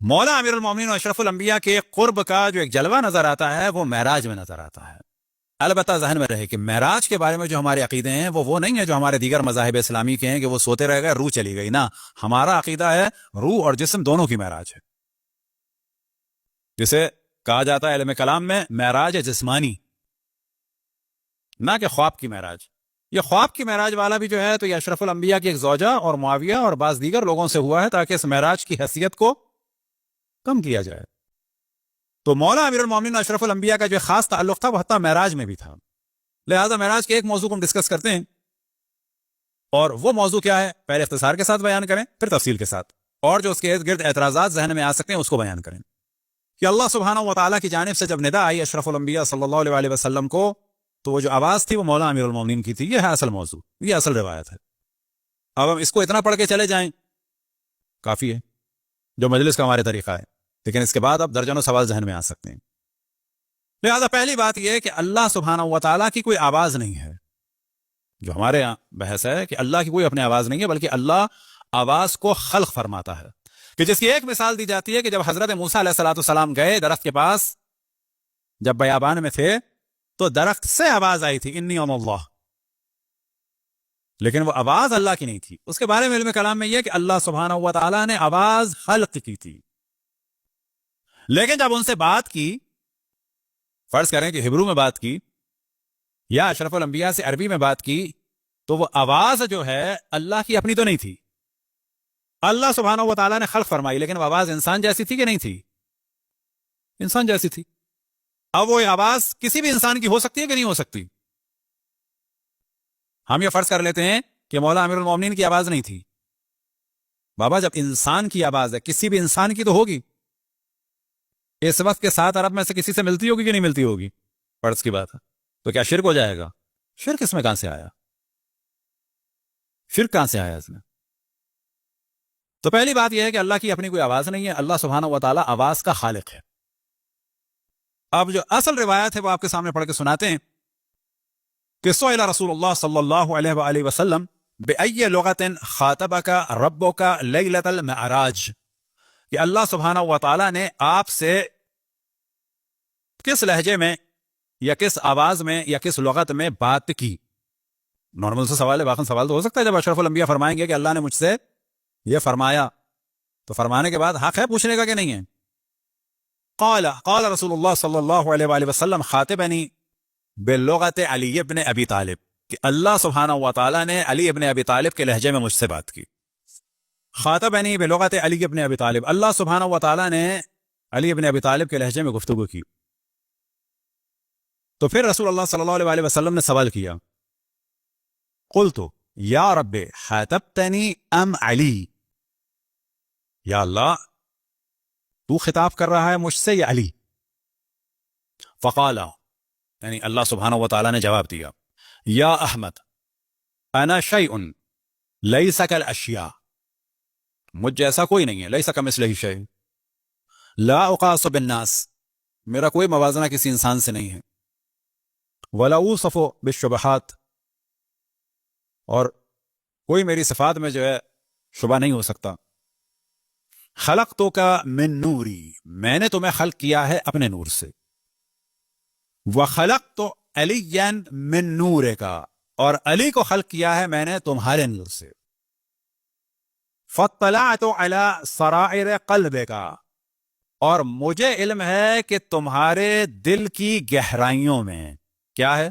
مولا امیر المومنین و اشرف الانبیاء کے قرب کا جو ایک جلوہ نظر آتا ہے وہ معراج میں نظر آتا ہے۔ البتہ ذہن میں رہے کہ معراج کے بارے میں جو ہمارے عقیدے ہیں وہ نہیں ہے جو ہمارے دیگر مذاہب اسلامی کے ہیں کہ وہ سوتے رہ گئے روح چلی گئی، نہ، ہمارا عقیدہ ہے روح اور جسم دونوں کی معراج ہے، جسے کہا جاتا ہے علم کلام میں معراج جسمانی، نہ کہ خواب کی معراج۔ یہ خواب کی معراج والا بھی جو ہے تو یہ اشرف الانبیاء کی ایک زوجہ اور معاویہ اور بعض دیگر لوگوں سے ہوا ہے تاکہ اس معراج کی حیثیت کو کم کیا جائے۔ تو مولا امیر المومنین اشرف الانبیاء کا جو خاص تعلق تھا وہ حتیٰ معراج میں بھی تھا۔ لہذا معراج کے ایک موضوع کو ہم ڈسکس کرتے ہیں، اور وہ موضوع کیا ہے پہلے اختصار کے ساتھ بیان کریں پھر تفصیل کے ساتھ، اور جو اس کے ارد گرد اعتراضات ذہن میں آ سکتے ہیں اس کو بیان کریں۔ کہ اللہ سبحانہ و تعالیٰ کی جانب سے جب ندا آئی اشرف الانبیاء صلی اللہ علیہ وسلم کو تو وہ جو آواز تھی وہ مولا امیر المومنین کی تھی۔ یہ ہے اصل موضوع، یہ اصل روایت ہے۔ اب ہم اس کو اتنا پڑھ کے چلے جائیں کافی ہے جو مجلس کا ہمارے طریقہ ہے، لیکن اس کے بعد اب درجنوں سوال ذہن میں آ سکتے ہیں۔ لہذا پہلی بات یہ ہے کہ اللہ سبحانہ و تعالیٰ کی کوئی آواز نہیں ہے۔ جو ہمارے یہاں بحث ہے کہ اللہ کی کوئی اپنی آواز نہیں ہے، بلکہ اللہ آواز کو خلق فرماتا ہے، کہ جس کی ایک مثال دی جاتی ہے کہ جب حضرت موسیٰ علیہ السلام گئے درخت کے پاس، جب بیابان میں تھے تو درخت سے آواز آئی تھی انی انا اللہ، لیکن وہ آواز اللہ کی نہیں تھی۔ اس کے بارے میں علم کلام میں یہ کہ اللہ سبحانہ و تعالیٰ نے آواز خلق کی تھی، لیکن جب ان سے بات کی، فرض کریں کہ ہبرو میں بات کی یا اشرف الانبیاء سے عربی میں بات کی، تو وہ آواز جو ہے اللہ کی اپنی تو نہیں تھی۔ اللہ سبحانہ و تعالیٰ نے خلق فرمائی، لیکن وہ آواز انسان جیسی تھی کہ نہیں تھی؟ انسان جیسی تھی۔ اب وہ آواز کسی بھی انسان کی ہو سکتی ہے کہ نہیں ہو سکتی؟ ہم یہ فرض کر لیتے ہیں کہ مولا امیر المومنین کی آواز نہیں تھی۔ بابا جب انسان کی آواز ہے کسی بھی انسان کی تو ہوگی۔ اس وقت کے 7 ارب میں سے کسی سے ملتی ہوگی کہ نہیں ملتی ہوگی؟ فرض کی بات ہے، تو کیا شرک ہو جائے گا؟ شرک اس میں کہاں سے آیا؟ شرک کہاں سے آیا اس میں؟ تو پہلی بات یہ ہے کہ اللہ کی اپنی کوئی آواز نہیں ہے، اللہ سبحانہ و تعالیٰ آواز کا خالق ہے۔ اب جو اصل روایت ہے وہ آپ کے سامنے پڑھ کے سناتے ہیں کہ سئل رسول اللہ صلی اللہ علیہ وآلہ وسلم بأی لغت خاطبک ربک لیلۃ المعراج، کہ اللہ سبحانہ و تعالیٰ نے آپ سے کس لہجے میں یا کس آواز میں یا کس لغت میں بات کی۔ نارمل سے سوال ہے، باقی سوال تو ہو سکتا ہے جب اشرف الانبیاء فرمائیں گے کہ اللہ نے مجھ سے یہ فرمایا، تو فرمانے کے بعد حق ہے پوچھنے کا کہ نہیں ہے؟ قال رسول اللہ صلی اللہ علیہ وآلہ وسلم خاطبنی باللغت علی ابن ابی طالب، کہ اللہ سبحانہ و تعالیٰ نے علی ابن ابی طالب کے لہجے میں مجھ سے بات کی۔ خاطبنی بلغت علی ابن ابی طالب، اللہ سبحانہ و تعالیٰ نے علی ابن ابی طالب کے لہجے میں گفتگو کی۔ تو پھر رسول اللہ صلی اللہ علیہ وآلہ وسلم نے سوال کیا، قلت یا رب خاطبتنی ام علی، یا اللہ تو خطاب کر رہا ہے مجھ سے یا علی؟ فقال، یعنی اللہ سبحانہ و تعالیٰ نے جواب دیا، یا احمد انا شیء لیس کالاشیاء، مجھ جیسا کوئی نہیں ہے، لیس کمثلہ شیء، لا اقاس بالناس، میرا کوئی موازنہ کسی انسان سے نہیں ہے، ولا اوصف بالشبہات، اور کوئی میری صفات میں جو ہے شبہ نہیں ہو سکتا، خلقتک من نوری، میں نے تمہیں خلق کیا ہے اپنے نور سے، وخلقت علیًا من نورک، اور علی کو خلق کیا ہے میں نے تمہارے نور سے، فاطلعت علی سرائر قلبک، اور مجھے علم ہے کہ تمہارے دل کی گہرائیوں میں کیا ہے؟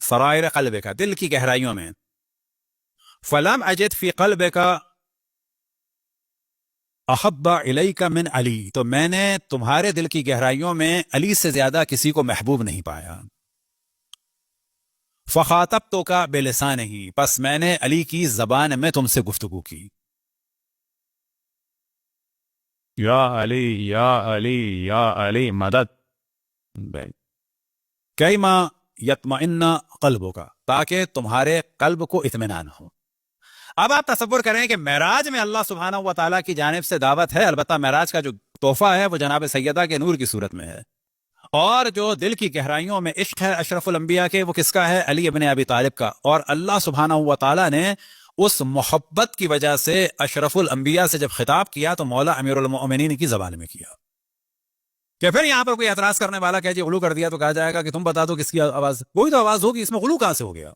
سرائر قلبک، دل کی گہرائیوں میں، فلم اجد فی قلبک احب الیک من علی، تو میں نے تمہارے دل کی گہرائیوں میں علی سے زیادہ کسی کو محبوب نہیں پایا، فخاطبتک بلسانہ، پس میں نے علی کی زبان میں تم سے گفتگو کی، یا علی یا علی یا علی مدد، کیما یطمئن قلبک، تاکہ تمہارے قلب کو اطمینان ہو۔ اب آپ تصور کریں کہ معراج میں اللہ سبحانہ و تعالیٰ کی جانب سے دعوت ہے، البتہ معراج کا جو تحفہ ہے وہ جناب سیدہ کے نور کی صورت میں ہے، اور جو دل کی گہرائیوں میں عشق ہے اشرف الانبیاء کے وہ کس کا ہے؟ علی ابن ابی طالب کا، اور اللہ سبحانہ و تعالیٰ نے اس محبت کی وجہ سے اشرف الانبیاء سے جب خطاب کیا تو مولا امیر المؤمنین کی زبان میں کیا کہ پھر یہاں پر کوئی اعتراض کرنے والا کہ جی غلو کر دیا تو کہا جائے گا کہ تم بتا دو کس کی آواز، وہی تو آواز ہوگی، اس میں غلو کہاں سے ہو گیا؟